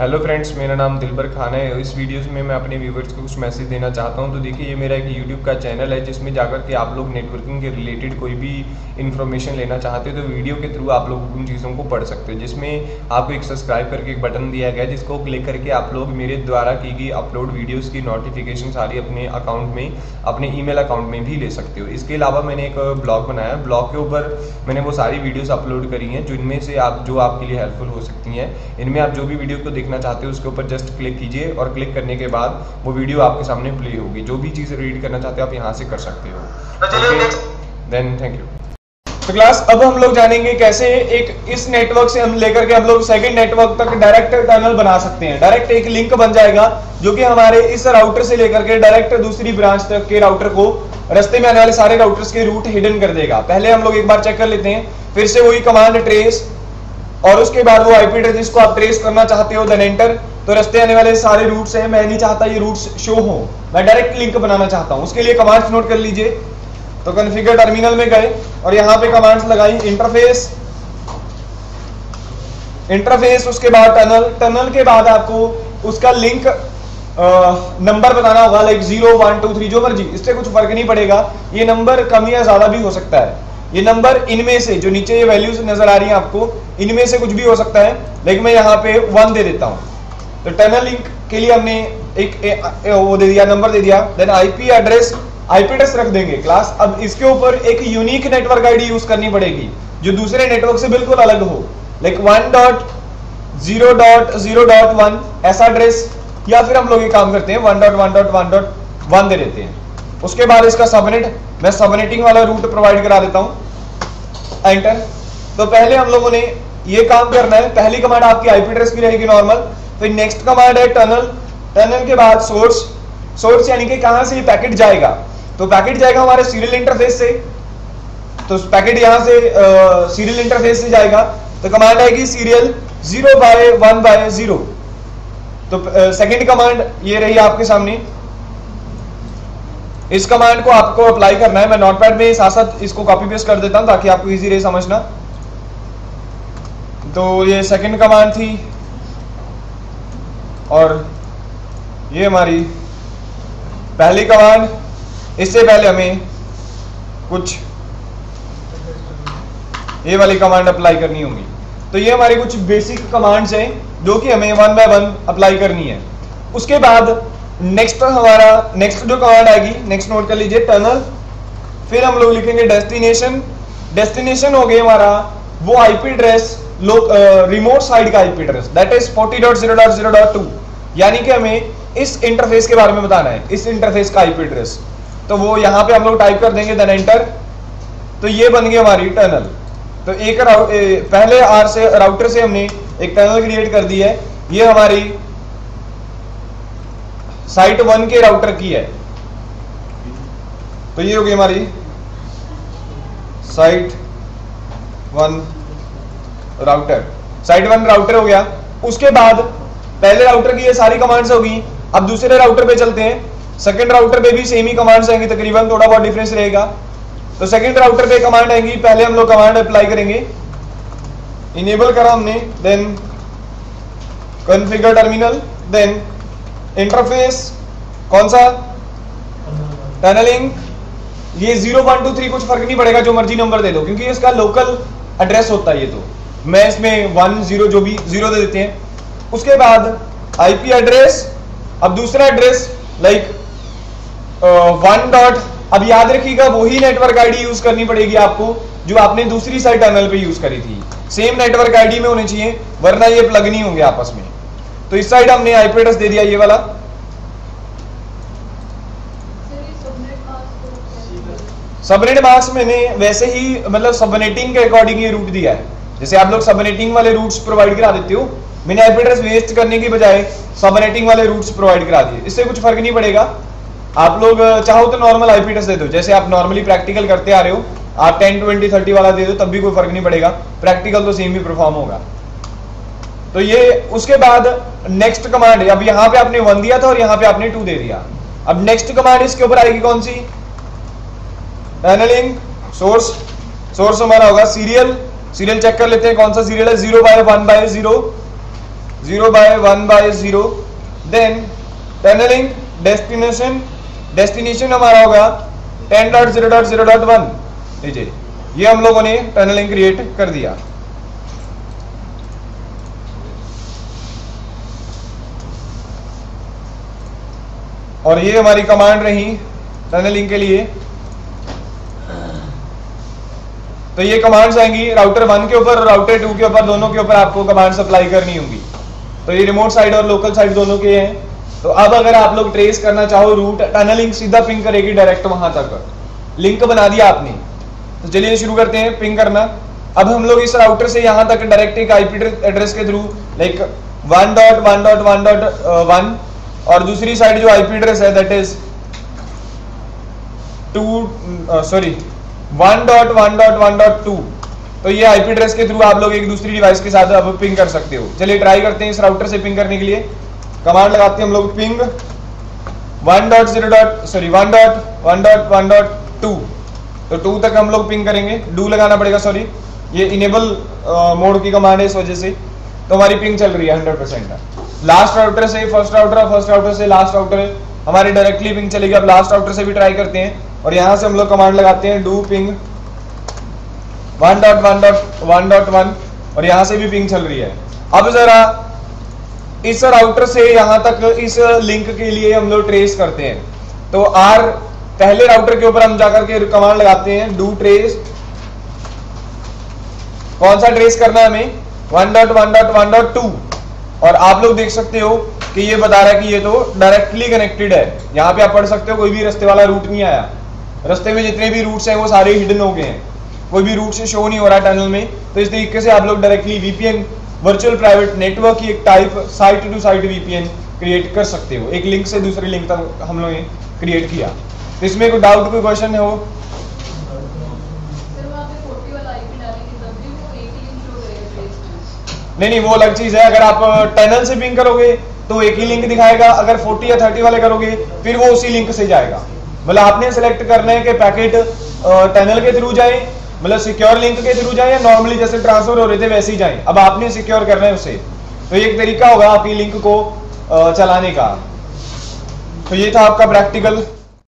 Hello friends, मेरा नाम दिलबर खान है। इस वीडियोस में मैं अपने व्यूवर्स को कुछ मैसेज देना चाहता हूं। तो देखिए, ये मेरा एक यूट्यूब का चैनल है जिसमें जाकर के आप लोग नेटवर्किंग के रिलेटेड कोई भी इन्फॉर्मेशन लेना चाहते हो तो वीडियो के थ्रू आप लोग उन चीज़ों को पढ़ सकते हो। जिसमें आपको एक सब्सक्राइब करके एक बटन दिया गया है जिसको क्लिक करके आप लोग मेरे द्वारा की गई अपलोड वीडियोज़ की नोटिफिकेशन सारी अपने अकाउंट में, अपने ईमेल अकाउंट में भी ले सकते हो। इसके अलावा मैंने एक ब्लॉग बनाया है, ब्लॉग के ऊपर मैंने वो सारी वीडियोस अपलोड करी हैं जिनमें से जो आपके लिए हेल्पफुल हो सकती हैं। इनमें आप जो भी वीडियो को देखना चाहते हो उसके ऊपर जस्ट क्लिक कीजिए और क्लिक करने के बाद वो वीडियो आपके सामने प्ले होगी। जो भी चीज़ रीड करना चाहते हो आप यहाँ से कर सकते हो। Then thank you. तो क्लास अब हम लोग जानेंगे कैसे एक इस नेटवर्क से हम लेकर के हम लोग सेकंड नेटवर्क तक डायरेक्ट टनल बना सकते हैं। डायरेक्ट एक लिंक बन जाएगा जो कि हमारे इस राउटर से लेकर के डायरेक्ट दूसरी ब्रांच तक के राउटर को, रास्ते में आने वाले सारे राउटर्स के रूट हिडन कर देगा। पहले हम लोग एक बार चेक कर लेते हैं, फिर से वही कमांड ट्रेस और उसके बाद वो आईपी एड्रेस जिसको आप ट्रेस करना चाहते हो देन एंटर। तो रास्ते आने वाले सारे रूट्स हैं, मैं नहीं चाहता ये रूट्स शो हो, मैं डायरेक्ट लिंक बनाना चाहता हूं। उसके लिए कमांड्स नोट कर लीजिए। तो कॉन्फ़िगर टर्मिनल में गए और यहाँ पे कमांड्स लगाई इंटरफेस, उसके बाद टनल के बाद आपको उसका लिंक नंबर बताना होगा, लाइक 0 1 2 3 जो मर्जी, इससे कुछ फर्क नहीं पड़ेगा। ये नंबर कम या ज्यादा भी हो सकता है। ये नंबर इनमें से जो नीचे ये वैल्यूज नजर आ रही हैं आपको, इनमें से कुछ भी हो सकता है, लेकिन मैं यहाँ पे 1 दे देता हूँ। तो टनल लिंक के लिए हमने एक वो दे दिया, नंबर दे दिया। देन आईपी एड्रेस रख देंगे क्लास। अब इसके ऊपर एक यूनिक नेटवर्क आईडी यूज करनी पड़ेगी जो दूसरे नेटवर्क से बिल्कुल अलग हो, लाइक 1.0.0.1 ऐसा एड्रेस, या फिर हम लोग ये काम करते हैं 1.1.1.1 दे देते हैं। उसके बाद इसका सबनेट, मैं सबनेटिंग वाला रूट प्रोवाइड करा देता हूं, एंटर। तो पहले हम लोगों ने ये काम करना है। पहली कमांड आपकी आईपी एड्रेस की रहेगी नॉर्मल, फिर नेक्स्ट कमांड है टनल के बाद सोर्स यानी कि कहां से ये पैकेट जाएगा। तो पैकेट जाएगा हमारे सीरियल इंटरफेस से, तो पैकेट यहां से सीरियल इंटरफेस से जाएगा। तो कमांड आएगी सीरियल 0/1/0। तो सेकंड कमांड ये रही आपके सामने। इस कमांड को आपको अप्लाई करना है। मैं नोटपैड में साथ साथ इसको कॉपी पेस्ट कर देता हूं ताकि आपको इजी रहे समझना। तो ये सेकंड कमांड थी और ये हमारी पहली कमांड। इससे पहले हमें कुछ ये वाली कमांड अप्लाई करनी होगी। तो ये हमारी कुछ बेसिक कमांड्स हैं जो कि हमें 1 बाय 1 अप्लाई करनी है। उसके बाद नेक्स्ट जो कमांड आएगी, नेक्स्ट नोट कर लीजिए, टनल। फिर हम लोग लिखेंगे डेस्टिनेशन हो गया हमारा वो आईपी एड्रेस, रिमोट साइड का आईपी एड्रेस, दैट इज 40.0.0.2, यानी कि हमें इस इंटरफेस के बारे में बताना है, इस इंटरफेस का आईपी एड्रेस। तो वो यहाँ पे हम लोग टाइप कर देंगे देन एंटर। तो ये बन गई हमारी टनल। तो एक पहले राउटर से हमने एक टनल क्रिएट कर दी है। ये हमारी साइट 1 के राउटर की है। तो ये हो गई हमारी साइट 1 राउटर हो गया। उसके बाद पहले राउटर की ये सारी कमांड्स होगी। अब दूसरे राउटर पे चलते हैं। सेकंड राउटर पे भी सेम ही कमांड्स आएंगी, तकरीबन थोड़ा बहुत डिफरेंस रहेगा। तो सेकंड राउटर पे कमांड आएंगी, पहले हम लोग कमांड अप्लाई करेंगे, इनेबल करा हमने, then configure terminal, then interface, कौन सा टनलिंग। ये 0 1 2 3 कुछ फर्क नहीं पड़ेगा, जो मर्जी नंबर दे दो क्योंकि इसका लोकल एड्रेस होता है। ये तो मैं इसमें 1 0 जो भी 0 दे देते हैं। उसके बाद आईपी एड्रेस, अब दूसरा एड्रेस लाइक 1. अब याद रखिएगा वही नेटवर्क आईडी यूज करनी पड़ेगी आपको जो आपने दूसरी साइड टनल पे यूज करी थी। सेम नेटवर्क आईडी में होने चाहिए, वरना ये प्लग नहीं होंगे आपस में। तो इस साइड हमने आईपी एड्रेस दे दिया ये वाला। सबनेट मास्क मैंने वैसे ही मतलब सबनेटिंग के अकॉर्डिंग ये रूट दिया है। जैसे आप लोग सबनेटिंग वाले रूट्स प्रोवाइड करा देते हो, मैंने आईपी एड्रेस वेस्ट करने की बजाय सबनेटिंग वाले रूट्स प्रोवाइड करा दिए। इससे कुछ फर्क नहीं पड़ेगा। आप लोग चाहो तो नॉर्मल आईपी एड्रेस दे दो, जैसे आप नॉर्मली प्रैक्टिकल करते आ रहे हो। आप 10 20 30 वाला दे दो तब भी कोई फर्क नहीं पड़ेगा, प्रैक्टिकल तो सेम ही परफॉर्म होगा। तो ये उसके बाद नेक्स्ट कमांड, अब यहाँ पे आपने 1 दिया था और यहाँ पे आपने 2 दे दिया। अब नेक्स्ट कमांड इसके ऊपर आएगी कौन सी, टनलिंग। सोर्स हमारा होगा सीरियल चेक कर लेते हैं कौन सा सीरियल है, 0/1/0। 0/1/0, देन टनलिंग डेस्टिनेशन हमारा होगा 10.0.0.1। लीजिए ये हम लोगों ने टनलिंग क्रिएट कर दिया। और ये हमारी कमांड रही टनलिंग के लिए। तो ये कमांड्स आएंगी राउटर 1 के ऊपर और राउटर 2 के ऊपर, दोनों के ऊपर आपको कमांड्स अप्लाई करनी होंगी। तो ये रिमोट साइड और लोकल साइड दोनों के हैं। तो अब अगर आप लोग ट्रेस करना चाहो रूट, टनलिंग सीधा पिंग करेगी डायरेक्ट वहां तक। लिंक बना दिया आपने, तो चलिए शुरू करते हैं पिंग करना। अब हम लोग इस राउटर से यहां तक डायरेक्ट एक आईपी एड्रेस के थ्रू लाइक 1.1.1.1 और दूसरी साइड जो आईपी एड्रेस है दैट इज 1.1.1.2। तो ये आईपी एड्रेस के थ्रू आप लोग एक दूसरी डिवाइस के साथ अब पिंग कर सकते हो। चलिए ट्राई करते हैं इस राउटर से पिंग करने के लिए। कमांड लगाते हैं हम लोग पिंग 1.1.1.2। तो 2 तक हम लोग पिंग करेंगे, डू लगाना पड़ेगा, सॉरी ये इनेबल मोड की कमांड है इस वजह से। तो हमारी पिंग चल रही है 100%। लास्ट राउटर से फर्स्ट राउटर और फर्स्ट राउटर से लास्ट राउटर हमारी डायरेक्टली पिंग चलेगी। अब लास्ट राउटर से भी ट्राई करते हैं और यहां से हम लोग कमांड लगाते हैं डू पिंग 1.1.1.1 और यहां से भी पिंग चल रही है। अब जरा इस राउटर से यहां तक इस लिंक के लिए हम लोग ट्रेस करते हैं। तो पहले राउटर के ऊपर हम जाकर के कमांड लगाते हैं डू ट्रेस। कौन सा ट्रेस करना है हमें? 1.1.1.2। और आप लोग देख सकते हो कि ये बता रहा है कि ये तो डायरेक्टली कनेक्टेड है। यहाँ पे आप पढ़ सकते हो कोई भी रास्ते वाला रूट नहीं आया। रास्ते में जितने भी रूट्स हैं वो सारे हिडन हो गए हैं, कोई भी रूट से शो नहीं हो रहा टनल में। तो इस तरीके से आप लोग directly VPN virtual private network की एक type site to site VPN create कर सकते हो। एक लिंक से दूसरे लिंक तक हम लोगों ने क्रिएट किया। तो इसमें कोई डाउट, कोई क्वेश्चन है हो? नहीं, वो अलग चीज है। अगर आप टनल से पिंग करोगे तो एक ही लिंक दिखाएगा, अगर 40 या 30 वाले करोगे फिर वो उसी लिंक से जाएगा। मतलब आपने सेलेक्ट करना है कि पैकेट टनल के थ्रू जाए, मतलब सिक्योर लिंक के थ्रू जाए, या नॉर्मली जैसे ट्रांसफर हो रहे थे वैसे ही जाए। अब आपने सिक्योर करना है उसे। तो ये एक तरीका होगा आपकी लिंक को चलाने का। तो ये था आपका प्रैक्टिकल।